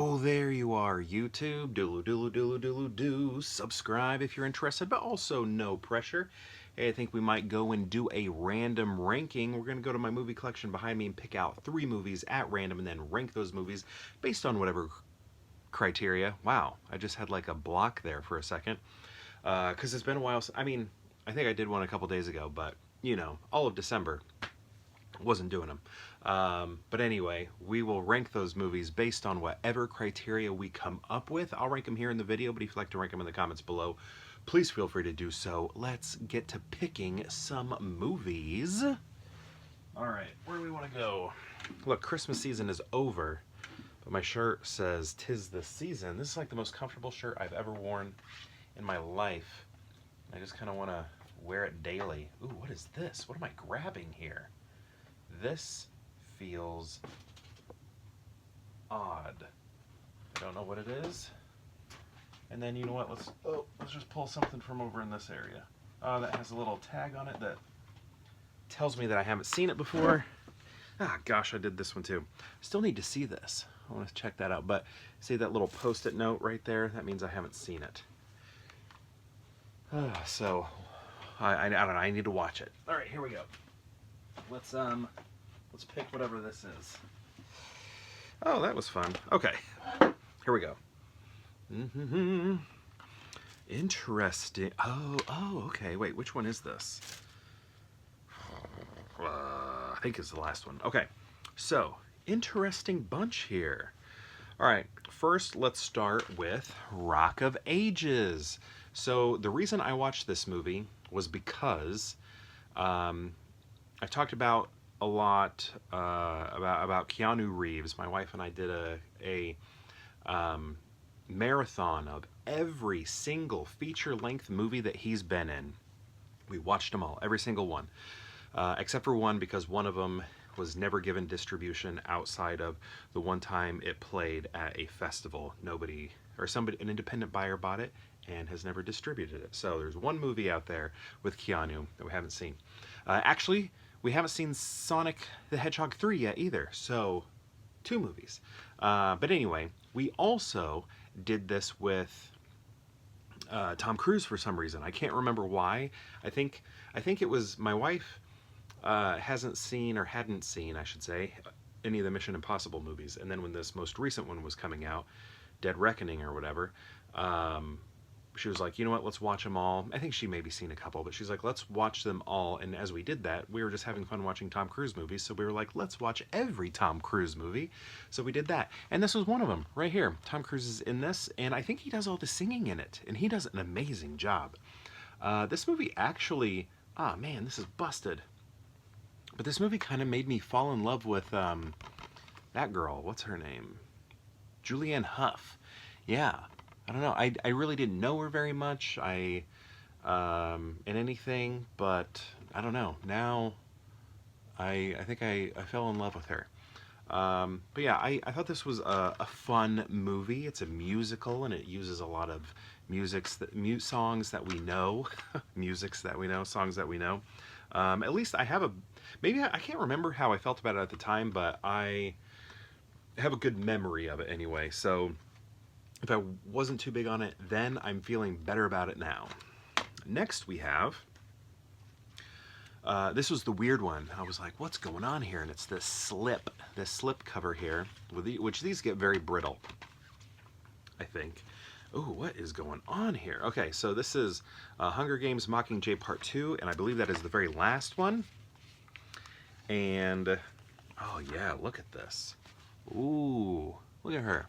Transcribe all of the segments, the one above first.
Oh, there you are, YouTube. Doodle doodle doodle doodle doo. Subscribe if you're interested, but also no pressure. Hey, I think we might go and do a random ranking. We're going to go to my movie collection behind me and pick out 3 movies at random and then rank those movies based on whatever criteria. Wow, I just had like a block there for a second. Because it's been a while. I mean, I think I did one a couple days ago, but, you know, all of December wasn't doing them. But anyway, we will rank those movies based on whatever criteria we come up with. I'll rank them here in the video, but if you'd like to rank them in the comments below, please feel free to do so. Let's get to picking some movies. All right, where do we want to go? Look, Christmas season is over, but my shirt says 'tis the season. This is like the most comfortable shirt I've ever worn in my life. I just kind of want to wear it daily. Ooh, what is this? What am I grabbing here? This feels odd. I don't know what it is. And then you know what? Let's just pull something from over in this area. That has a little tag on it that tells me that I haven't seen it before. Ah, gosh, I did this one too. Still need to see this. I want to check that out. But see that little post-it note right there? That means I haven't seen it. So I don't know. I need to watch it. All right, here we go. Let's pick whatever this is. Oh, that was fun. Okay, here we go. Interesting. Oh, okay. Wait, which one is this? I think it's the last one. Okay, so interesting bunch here. All right, first let's start with Rock of Ages. So the reason I watched this movie was because I talked about a lot about Keanu Reeves. My wife and I did a marathon of every single feature-length movie that he's been in. We watched them all, every single one, except for one because one of them was never given distribution outside of the one time it played at a festival. An independent buyer bought it and has never distributed it. So there's one movie out there with Keanu that we haven't seen. Actually, we haven't seen Sonic the Hedgehog 3 yet either, so 2 movies. But anyway, we also did this with Tom Cruise for some reason. I can't remember why. I think it was my wife hadn't seen, I should say, any of the Mission Impossible movies. And then when this most recent one was coming out, Dead Reckoning or whatever, she was like, you know what, let's watch them all. I think she maybe seen a couple, but she's like, let's watch them all. And as we did that, we were just having fun watching Tom Cruise movies. So we were like, let's watch every Tom Cruise movie. So we did that. And this was one of them right here. Tom Cruise is in this, and I think he does all the singing in it. And he does an amazing job. This movie actually, man, this is busted. But this movie kind of made me fall in love with that girl. What's her name? Julianne Hough. Yeah. I don't know. I really didn't know her very much. In anything, but I don't know. Now, I think I fell in love with her. But yeah, I thought this was a fun movie. It's a musical, and it uses a lot of songs that we know, songs that we know. At least I have I can't remember how I felt about it at the time, but I have a good memory of it anyway. So if I wasn't too big on it then, I'm feeling better about it now. Next we have, this was the weird one. I was like, what's going on here? And it's this slip cover here, which these get very brittle, I think. Ooh, what is going on here? Okay, so this is Hunger Games Mockingjay Part 2, and I believe that is the very last one. And, oh yeah, look at this. Ooh, look at her.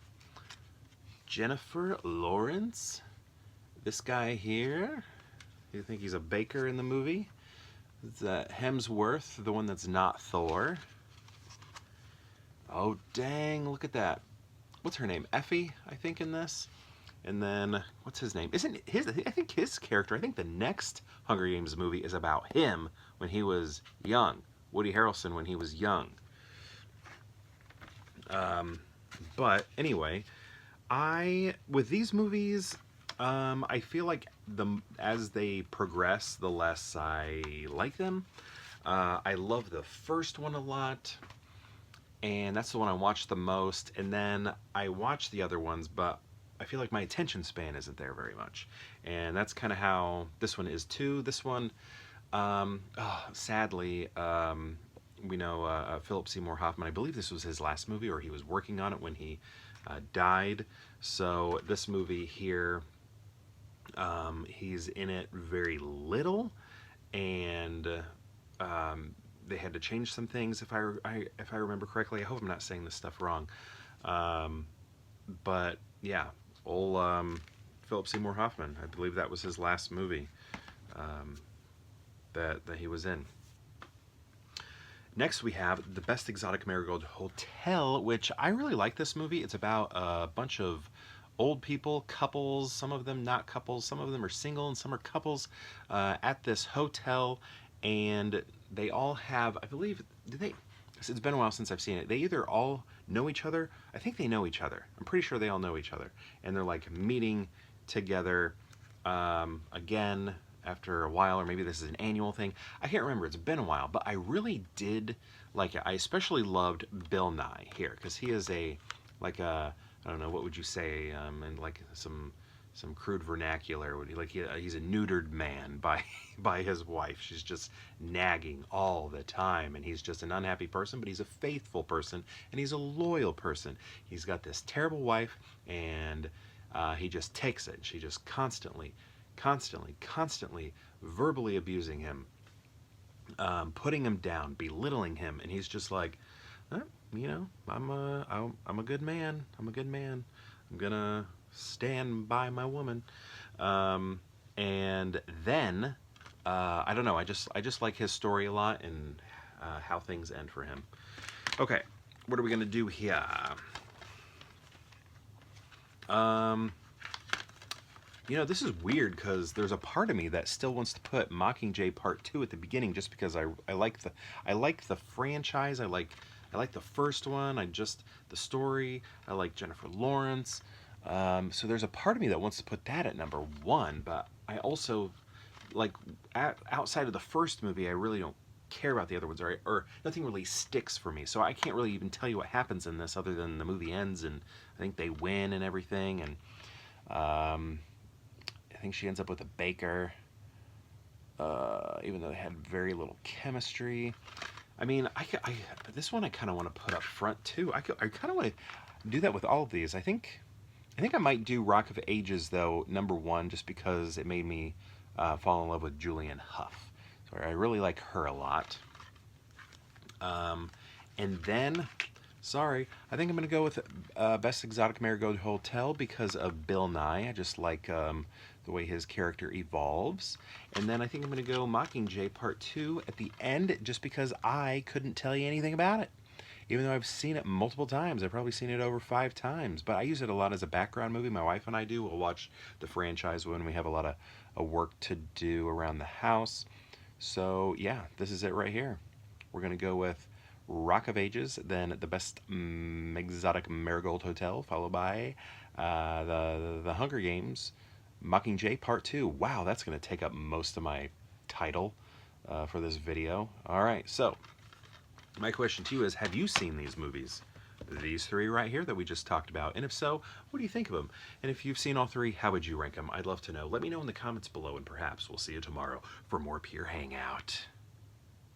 Jennifer Lawrence. This guy here. You think he's a baker in the movie? It's Hemsworth, the one that's not Thor. Oh, dang, look at that. What's her name? Effie, I think, in this. And then, what's his name? I think his character, I think the next Hunger Games movie is about him when he was young. Woody Harrelson when he was young. But anyway, with these movies, I feel like as they progress, the less I like them. I love the first one a lot. and that's the one I watched the most. And then I watched the other ones, but I feel like my attention span isn't there very much. And that's kind of how this one is too. This one, sadly, we know Philip Seymour Hoffman. I believe this was his last movie, or he was working on it when he died. So this movie here, he's in it very little, and they had to change some things if I remember correctly. I hope I'm not saying this stuff wrong. But yeah, old Philip Seymour Hoffman. I believe that was his last movie that he was in. Next we have The Best Exotic Marigold Hotel, which I really like this movie. It's about a bunch of old people, couples, some of them not couples, some of them are single and some are couples, at this hotel, and they all have, I believe, it's been a while since I've seen it. They either all know each other. I think they know each other. I'm pretty sure they all know each other. And they're like meeting together again after a while, or maybe this is an annual thing. I can't remember. It's been a while, but I really did like it. I especially loved Bill Nighy here, because he is I don't know, what would you say, in like some crude vernacular, he's a neutered man by his wife. She's just nagging all the time, and he's just an unhappy person, but he's a faithful person, and he's a loyal person. He's got this terrible wife, and he just takes it. She just constantly verbally abusing him, putting him down, belittling him, and he's just like, you know, I'm a good man. I'm a good man. I'm gonna stand by my woman. And then I don't know. I just like his story a lot, and how things end for him. Okay, what are we gonna do here? You know, this is weird, because there's a part of me that still wants to put Mockingjay Part 2 at the beginning, just because I like the franchise. I like the first one. The story. I like Jennifer Lawrence. So there's a part of me that wants to put that at number 1, but I also, like, outside of the first movie, I really don't care about the other ones, or nothing really sticks for me. So I can't really even tell you what happens in this, other than the movie ends and I think they win and everything, and I think she ends up with a baker, even though they had very little chemistry. I mean, this one I kind of want to put up front too. I kind of want to do that with all of these. I think I might do Rock of Ages, though, number 1, just because it made me fall in love with Julianne Hough. So I really like her a lot. And then, sorry, I think I'm going to go with Best Exotic Marigold Hotel because of Bill Nighy. I just like the way his character evolves. And then I think I'm going to go Mockingjay Part 2 at the end, just because I couldn't tell you anything about it. Even though I've seen it multiple times. I've probably seen it over 5 times. But I use it a lot as a background movie. My wife and I do. We'll watch the franchise when we have a lot of work to do around the house. So, yeah, this is it right here. We're going to go with Rock of Ages, then The Best Exotic Marigold Hotel, followed by the Hunger Games, Mockingjay Part 2. Wow, that's going to take up most of my title for this video. All right, so my question to you is, have you seen these movies? These 3 right here that we just talked about. And if so, what do you think of them? And if you've seen all 3, how would you rank them? I'd love to know. Let me know in the comments below, and perhaps we'll see you tomorrow for more Pure Hangout.